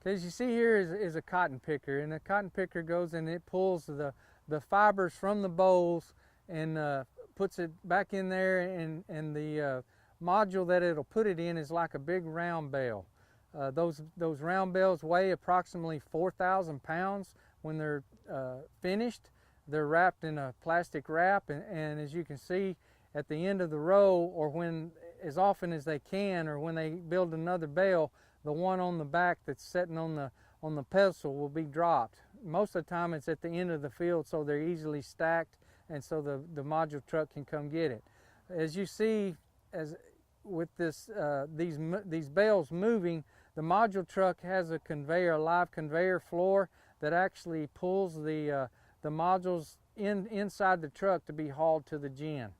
So as you see here is a cotton picker, and the cotton picker goes and it pulls the fibers from the bolls and puts it back in there, and the module that it'll put it in is like a big round bale. Those round bales weigh approximately 4,000 pounds when they're finished. They're wrapped in a plastic wrap, and as you can see at the end of the row, or when as often as they can, or when they build another bale, the one on the back that's sitting on the pedestal will be dropped. Most of the time it's at the end of the field, so they're easily stacked, and so the module truck can come get it. As you see, as with this these bales moving, the module truck has a conveyor, a live conveyor floor that actually pulls the modules inside the truck to be hauled to the gin.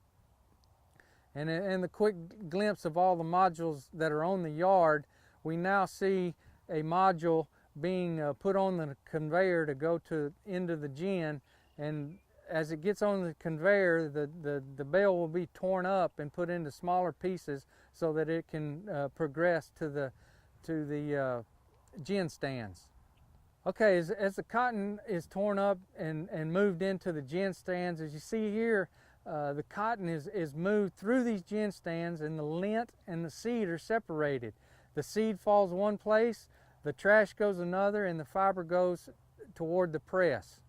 And the quick glimpse of all the modules that are on the yard, we now see a module being put on the conveyor to go into the gin, and as it gets on the conveyor, the bale will be torn up and put into smaller pieces so that it can progress to the gin stands. Okay, as the cotton is torn up and moved into the gin stands, as you see here, the cotton is moved through these gin stands, and the lint and the seed are separated. The seed falls one place, the trash goes another, and the fiber goes toward the press.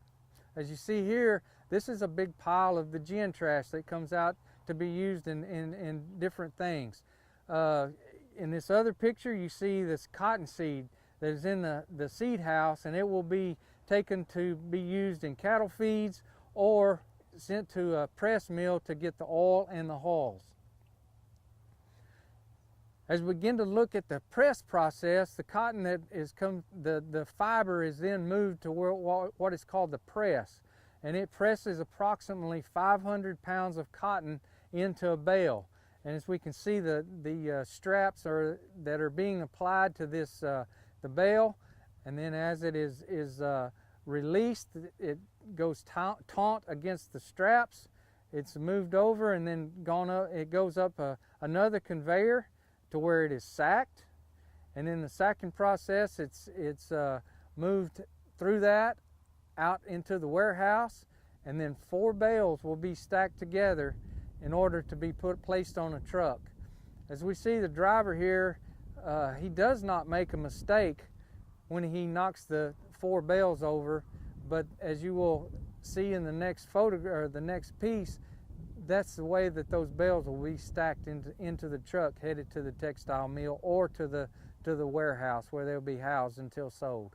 As you see here, this is a big pile of the gin trash that comes out to be used in different things. In this other picture, you see this cottonseed that is in the seed house, and it will be taken to be used in cattle feeds or sent to a press mill to get the oil and the hulls. As we begin to look at the press process, the cotton that is the fiber is then moved to what is called the press, and it presses approximately 500 pounds of cotton into a bale. And as we can see, the straps that are being applied to this the bale, and then as it is released, it goes taut against the straps. It's moved over and then gone up. It goes up another conveyor to where it is sacked, and in the sacking process, it's moved through that out into the warehouse, and then 4 bales will be stacked together in order to be placed on a truck. As we see the driver here, he does not make a mistake when he knocks the 4 bales over, but as you will see in the next photo or the next piece, that's the way that those bales will be stacked into the truck, headed to the textile mill or to the warehouse where they'll be housed until sold.